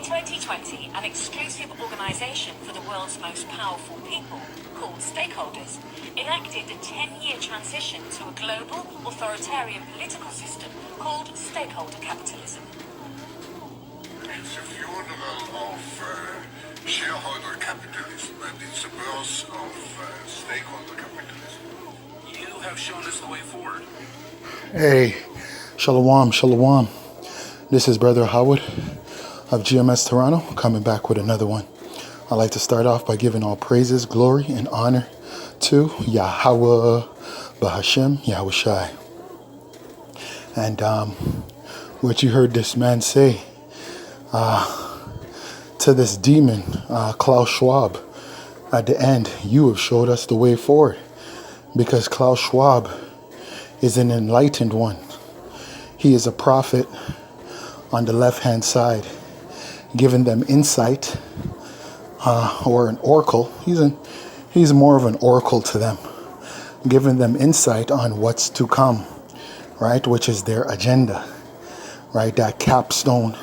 In 2020, an exclusive organization for the world's most powerful people, called Stakeholders, enacted a 10-year transition to a global, authoritarian political system called stakeholder capitalism. It's a funeral of shareholder capitalism, and it's a birth of stakeholder capitalism. You have shown us the way forward. Hey, Shalom, Shalom. This is Brother Howard of GMS Toronto, coming back with another one. I'd like to start off by giving all praises, glory, and honor to Yahweh, Bahashem, Yahweh Shai. And what you heard this man say to this demon, Klaus Schwab, at the end, you have showed us the way forward. Because Klaus Schwab is an enlightened one. He is a prophet on the left-hand side, giving them insight, or an oracle. He's more of an oracle to them, giving them insight on what's to come, right? Which is their agenda, right? That capstone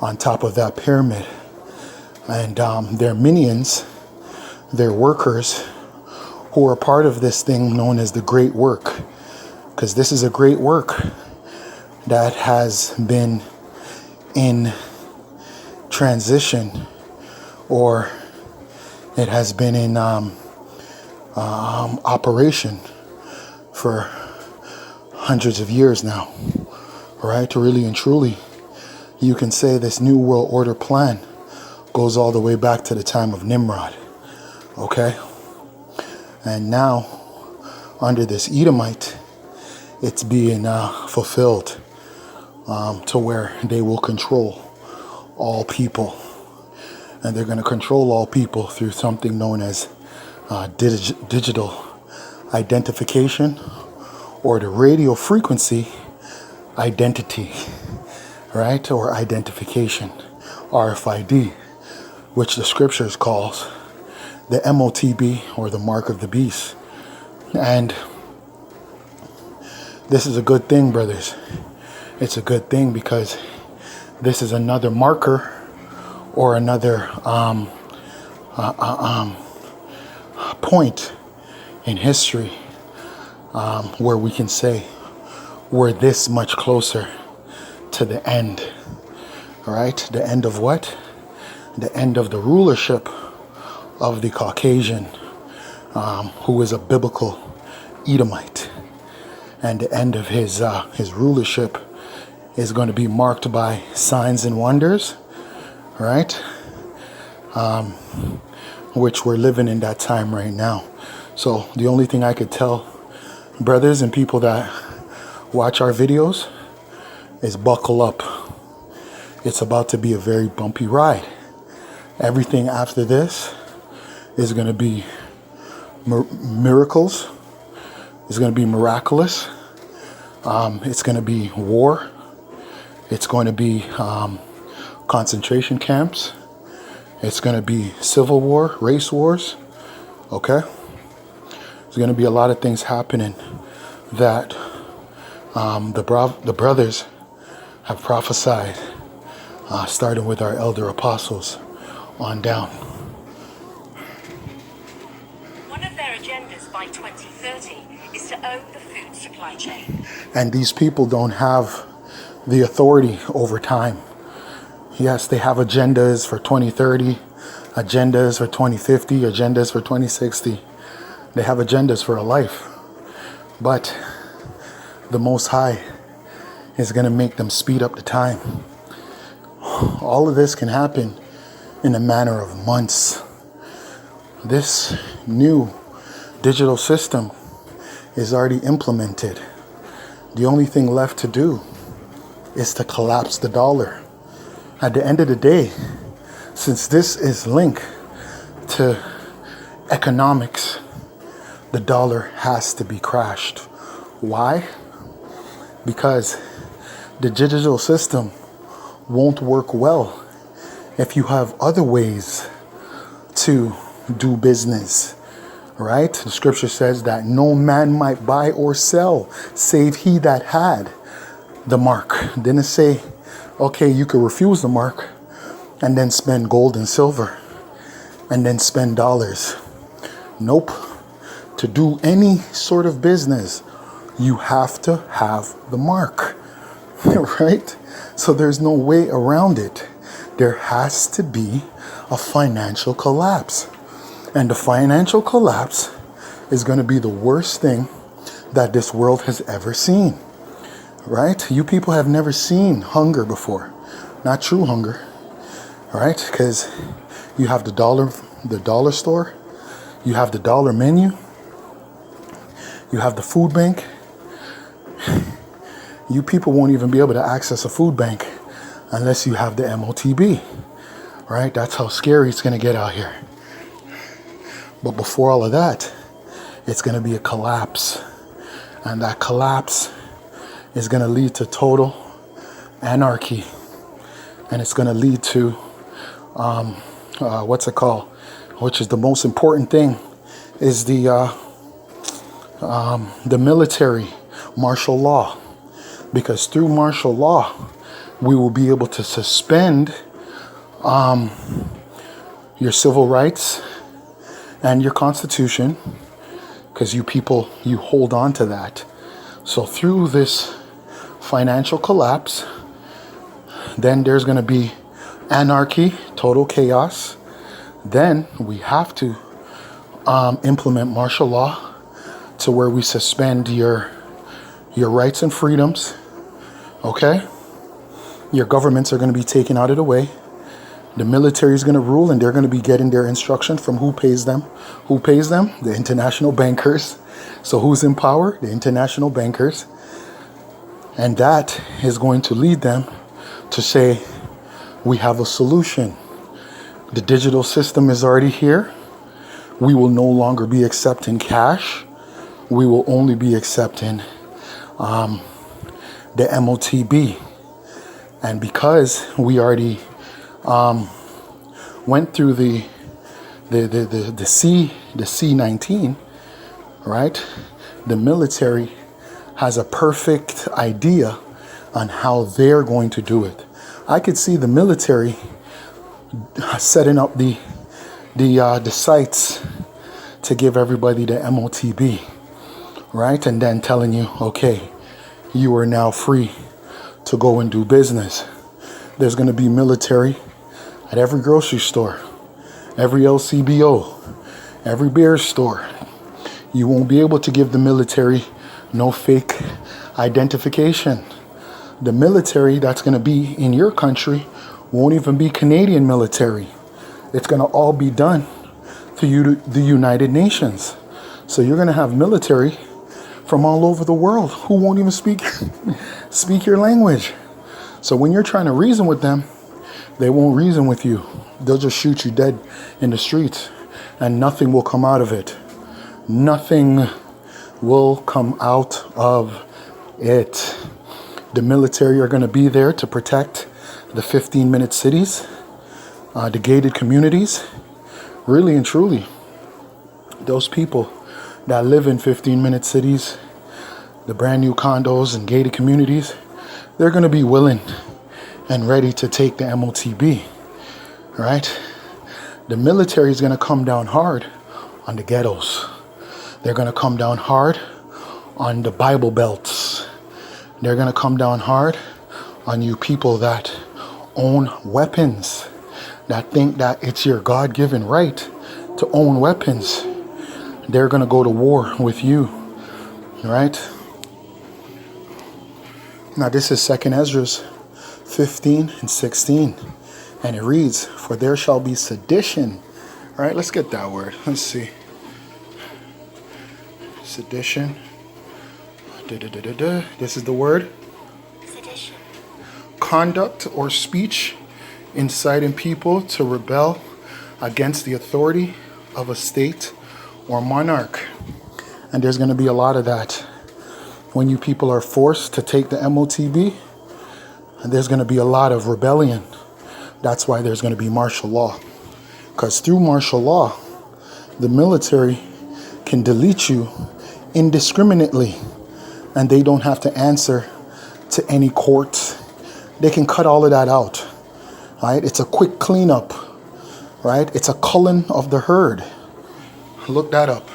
on top of that pyramid. And their minions, their workers, who are part of this thing known as the Great Work. Because this is a great work that has been in transition, or it has been in operation for hundreds of years now, right? Really and truly, you can say this New World Order plan goes all the way back to the time of Nimrod, okay? And now, under this Edomite, it's being fulfilled to where they will control all people. And they're going to control all people through something known as digital identification, or the radio frequency identity, right? Or identification, RFID, which the scriptures calls the MOTB, or the mark of the beast. And this is a good thing, brothers. It's a good thing because this is another marker, or another point in history where we can say we're this much closer to the end. All right? The end of what? The end of the rulership of the Caucasian, who is a biblical Edomite. And the end of his rulership is going to be marked by signs and wonders, right? Which we're living in that time right now. So the only thing I could tell brothers and people that watch our videos is buckle up. It's about to be a very bumpy ride. Everything after this is going to be miracles. It's going to be miraculous. It's going to be war. It's going to be concentration camps. It's going to be civil war, race wars. Okay? There's going to be a lot of things happening that the brothers have prophesied, starting with our elder apostles on down. One of their agendas by 2030 is to own the food supply chain. And these people don't have the authority over time. Yes, they have agendas for 2030, agendas for 2050, agendas for 2060. They have agendas for a life. But the Most High is going to make them speed up the time. All of this can happen in a matter of months. This new digital system is already implemented. The only thing left to do is to collapse the dollar. At the end of the day, since this is linked to economics, the dollar has to be crashed. Why? Because the digital system won't work well if you have other ways to do business, right? The scripture says that no man might buy or sell save he that had the mark. Didn't say, okay, you could refuse the mark, and then spend gold and silver and then spend dollars. Nope. To do any sort of business, you have to have the mark, right? So there's no way around it. There has to be a financial collapse. And the financial collapse is going to be the worst thing that this world has ever seen, right? You people have never seen hunger before, not true hunger, right? Because you have the dollar store, you have the dollar menu, you have the food bank. You people won't even be able to access a food bank unless you have the MOTB, right? That's how scary it's going to get out here. But before all of that, it's going to be a collapse. And that collapse is going to lead to total anarchy. And it's going to lead to, what's it called? Which is the most important thing, is the military martial law. Because through martial law, we will be able to suspend your civil rights and your constitution, because you people, you hold on to that. So through this financial collapse, then there's going to be anarchy, total chaos. Then we have to implement martial law to where we suspend your rights and freedoms. Okay? Your governments are going to be taken out of the way. The military is going to rule, and they're going to be getting their instruction from who pays them. Who pays them? The international bankers. So who's in power? The international bankers. And that is going to lead them to say, we have a solution. The digital system is already here. We will no longer be accepting cash. We will only be accepting the MOTB. And because we already went through the C-19, right? The military has a perfect idea on how they're going to do it. I could see the military setting up the sites to give everybody the MOTB, right? And then telling you, okay, you are now free to go and do business. There's going to be military at every grocery store, every LCBO, every beer store. You won't be able to give the military no fake identification. The military that's going to be in your country won't even be Canadian military. It's going to all be done through the United Nations. So you're going to have military from all over the world who won't even speak your language. So when you're trying to reason with them, they won't reason with you. They'll just shoot you dead in the streets, and nothing will come out of it. Nothing will come out of it. The military are going to be there to protect the 15-minute cities, the gated communities. Really and truly, those people that live in 15-minute cities, the brand new condos and gated communities, they're going to be willing and ready to take the MOTB, right? The military is going to come down hard on the ghettos. They're going to come down hard on the Bible belts. They're going to come down hard on you people that own weapons, that think that it's your God-given right to own weapons. They're going to go to war with you, right? Now this is 2 Ezra 15 and 16. And it reads, for there shall be sedition. All right, let's get that word. Let's see. Sedition. This is the word. Sedition. Conduct or speech inciting people to rebel against the authority of a state or monarch. And there's going to be a lot of that. When you people are forced to take the MOTB, and there's going to be a lot of rebellion. That's why there's going to be martial law. Because through martial law, the military can delete you indiscriminately, and they don't have to answer to any court. They can cut all of that out. right? It's a quick cleanup, right? It's a culling of the herd. Look that up,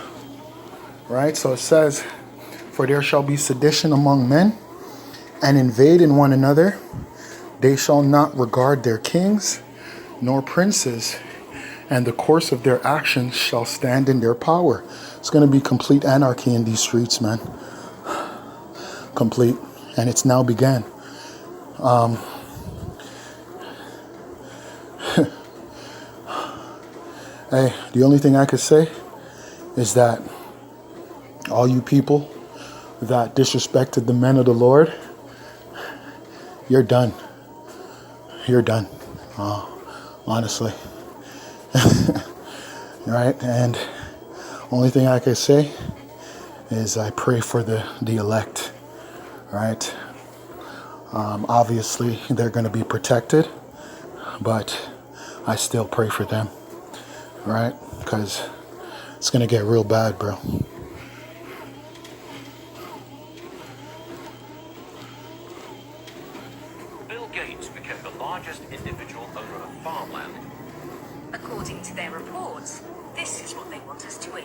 right? So it says, for there shall be sedition among men, and invading one another. They shall not regard their kings nor princes, and the course of their actions shall stand in their power. It's going to be complete anarchy in these streets, man. Complete. And it's now began. Hey, the only thing I could say is that all you people that disrespected the men of the Lord, you're done. You're done. Honestly. Right? And only thing I can say is I pray for the elect. Right? Obviously, they're going to be protected, but I still pray for them. Right? Because it's going to get real bad, bro. Bill Gates became the largest individual owner of farmland. According to their reports, this is what they want us to eat.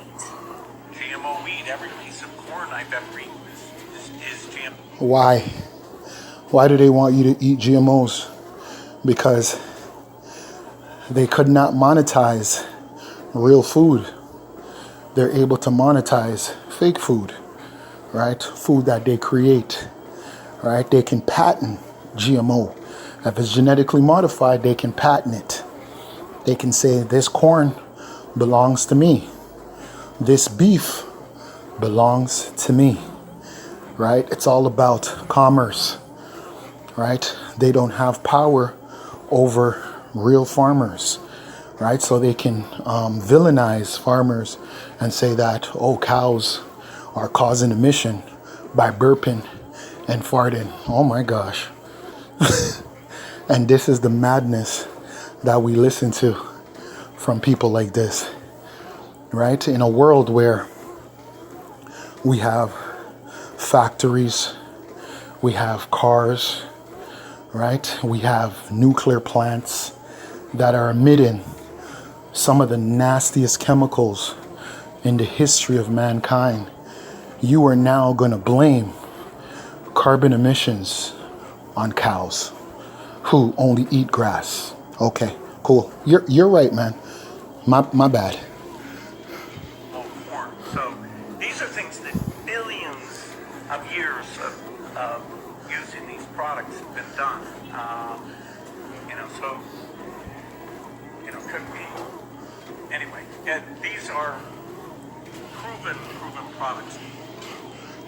GMO wheat, every piece of corn I've ever eaten is GMO. Why? Why do they want you to eat GMOs? Because they could not monetize real food. They're able to monetize fake food, right? Food that they create, right? They can patent GMO. If it's genetically modified, they can patent it. They can say this corn belongs to me. This beef belongs to me, right? It's all about commerce, right? They don't have power over real farmers, right? So they can villainize farmers and say that, oh, cows are causing emission by burping and farting. Oh my gosh. And this is the madness that we listen to from people like this, right? In a world where we have factories, we have cars, right? We have nuclear plants that are emitting some of the nastiest chemicals in the history of mankind. You are now going to blame carbon emissions on cows who only eat grass. Okay, cool. You're right, man. My bad. Oh, corn. So these are things that billions of years of using these products have been done. So could be anyway. And these are proven products.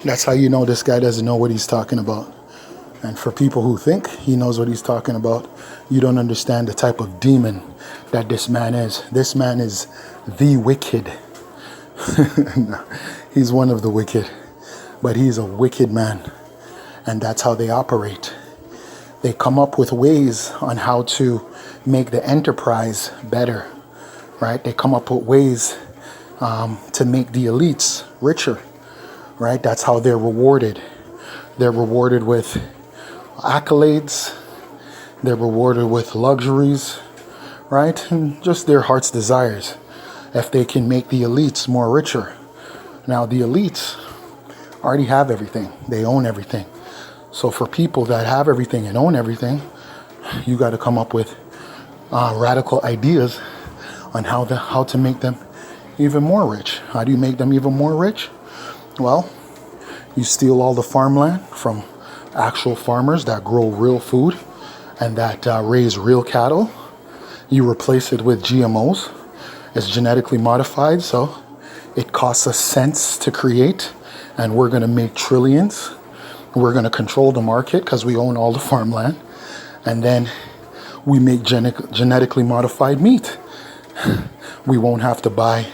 That's how you know this guy doesn't know what he's talking about. And for people who think he knows what he's talking about, you don't understand the type of demon that this man is. This man is the wicked. He's one of the wicked, but he's a wicked man. And that's how they operate. They come up with ways on how to make the enterprise better, right? They come up with ways to make the elites richer, right? That's how they're rewarded. They're rewarded with accolades. They're rewarded with luxuries, right? And just their heart's desires. If they can make the elites more richer. Now, the elites already have everything. They own everything. So for people that have everything and own everything, you got to come up with radical ideas on how to make them even more rich. How do you make them even more rich? Well, you steal all the farmland from actual farmers that grow real food and that raise real cattle. You replace it with GMOs. It's genetically modified, so it costs us cents to create, and we're going to make trillions. We're going to control the market because we own all the farmland. And then we make genetically modified meat. We won't have to buy,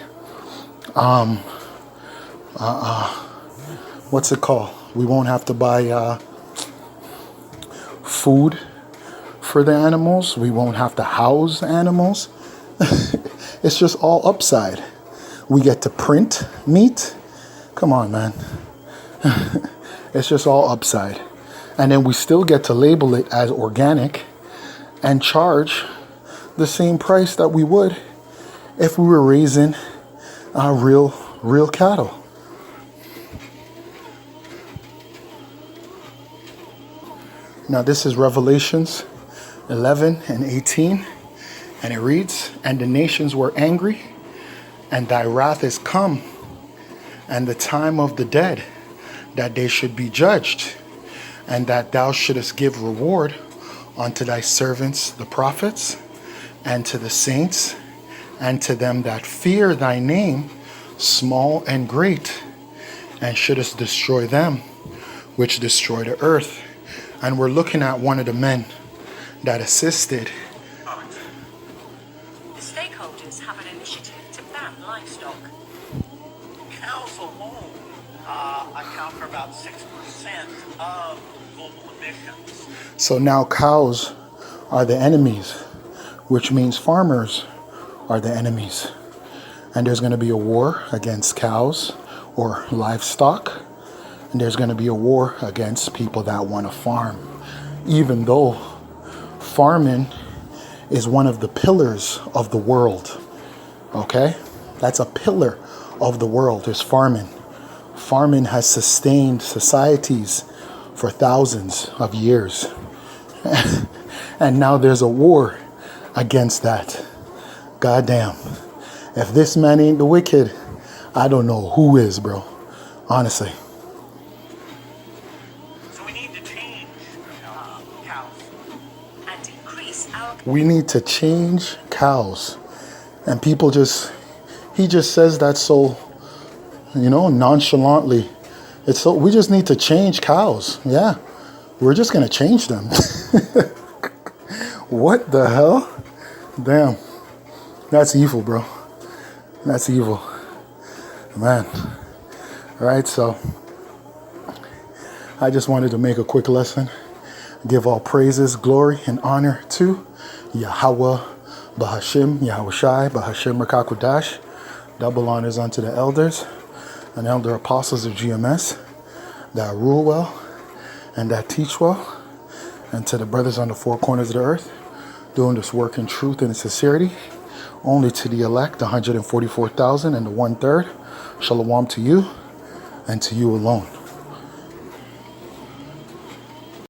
what's it called? We won't have to buy food for the animals. We won't have to house animals. It's just all upside. We get to print meat. Come on, man. It's just all upside. And then we still get to label it as organic. and charge the same price that we would if we were raising real cattle. Now this is Revelations 11 and 18, and it reads, "And the nations were angry, and thy wrath is come, and the time of the dead, that they should be judged, and that thou shouldest give reward unto thy servants the prophets, and to the saints, and to them that fear thy name, small and great, and shouldest destroy them which destroy the earth." And we're looking at one of the men that assisted. The stakeholders have an initiative to ban livestock. Cows alone account for about 6% of global emissions. So now cows are the enemies, which means farmers are the enemies. And there's going to be a war against cows or livestock. And there's going to be a war against people that want to farm. Even though farming is one of the pillars of the world. Okay? That's a pillar of the world, is farming. Farming has sustained societies for thousands of years. And now there's a war against that. Goddamn. If this man ain't the wicked, I don't know who is, bro. Honestly. So we need to change cows. And increase our We need to change cows. And people he just says that so, nonchalantly. We just need to change cows. Yeah. We're just going to change them. What the hell? Damn. That's evil, bro. That's evil. Man. All right, so I just wanted to make a quick lesson. Give all praises, glory, and honor to Yahweh, Bahashim, Yahweh Shai, Bahashim Rakakwadash. Double honors unto the elders and elder apostles of GMS that rule well and that teach well, and to the brothers on the four corners of the earth doing this work in truth and in sincerity, only to the elect, 144,000 and the 1/3. Shalom to you and to you alone.